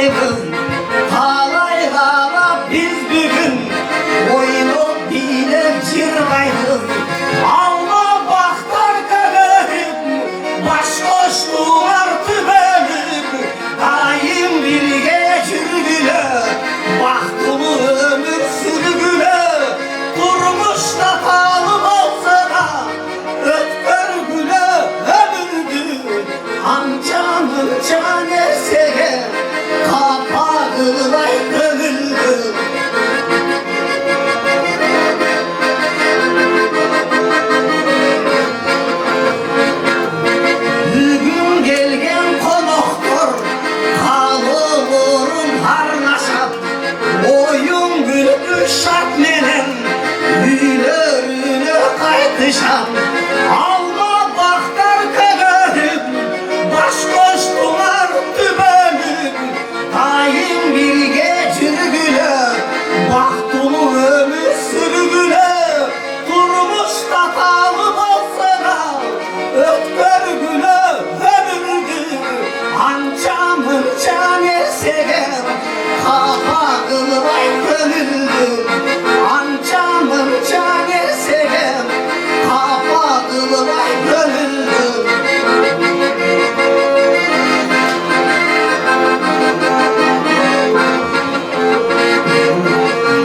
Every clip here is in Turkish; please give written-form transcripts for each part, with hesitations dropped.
yıllarımız talay kalap biz bugün oyunu bilip çırpayız. Alma baktar kaderim baş koştular tübelim daim birge çürgüle baktımı ömür sürgüle durmuşta talım olsa da ötker güle ömürdü amcamın canesine kapağılay kövüldü. Bugün gelgen konuktur kalıvurun harnaşap oyun gülüp şart menen gülörüne kaytışap. Alma baktar kaderim baş koştular tübelim daim birge çürgüle baktulu ömür sürgüle durmuş da talım olsa da ötker güle ömürdü amcamın canesine kapağılay kövüldü amcamın canesine kapağılay kövüldü.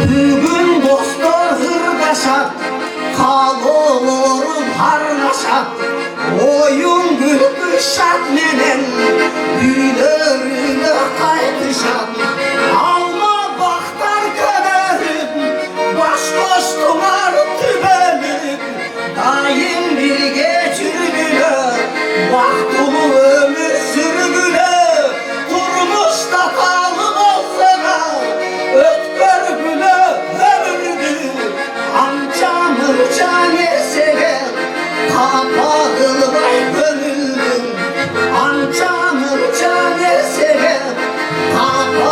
Bugün dostlar hırdaşak kalıvurun harnaşak oyun gülüp şart menen gülörüne kaytışak. Alma baktar kaderim baş koştular tübelim daim birge çürgüle baktulu ömür sürgüle durmuş da talım olsa da ötker güle ömürdü amcamın canesine kapağılay kövüldü amcamın canesine kapağılay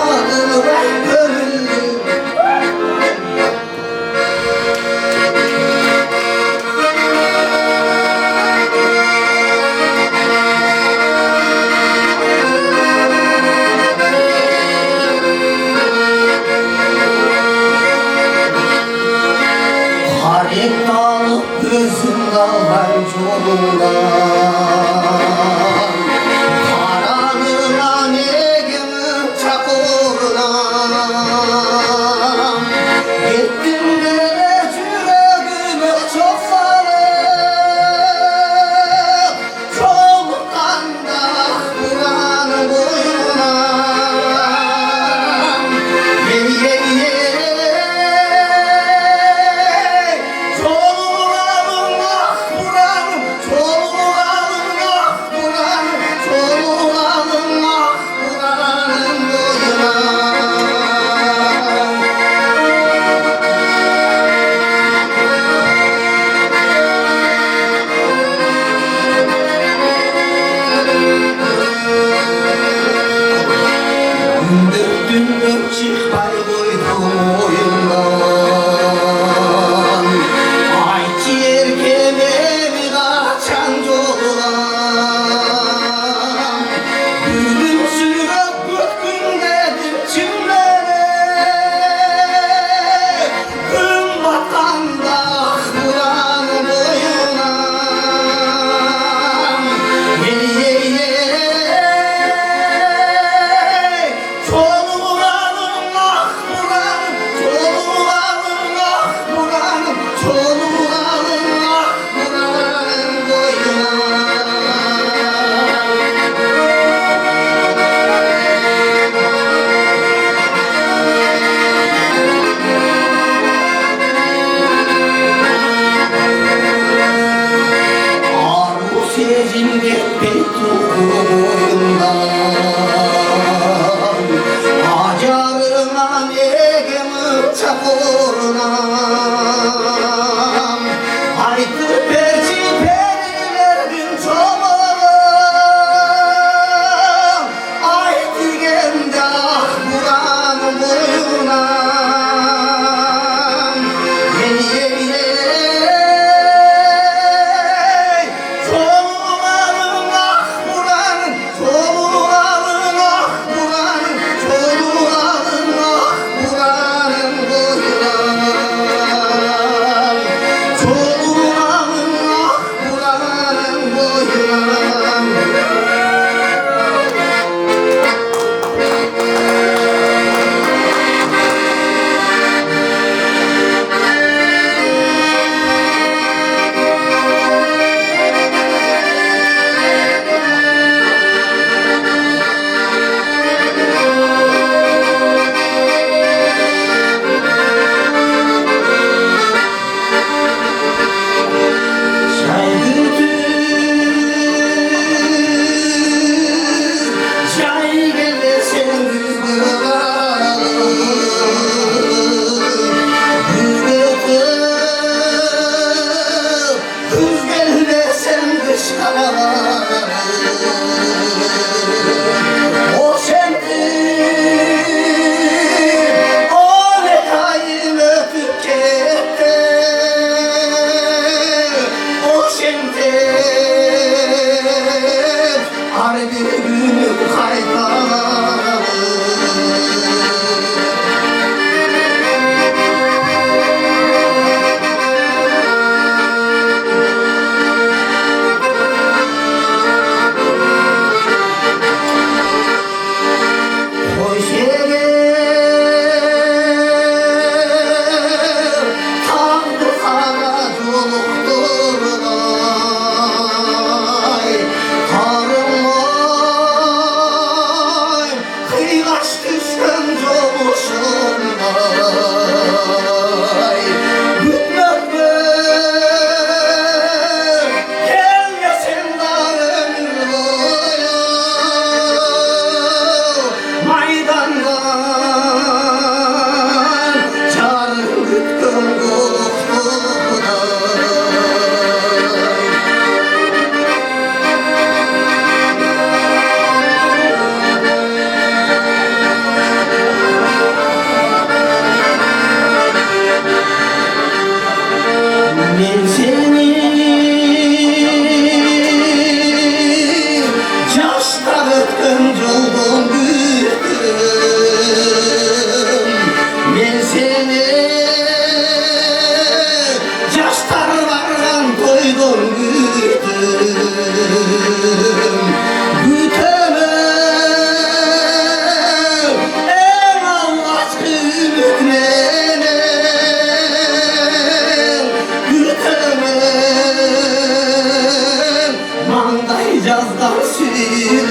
bir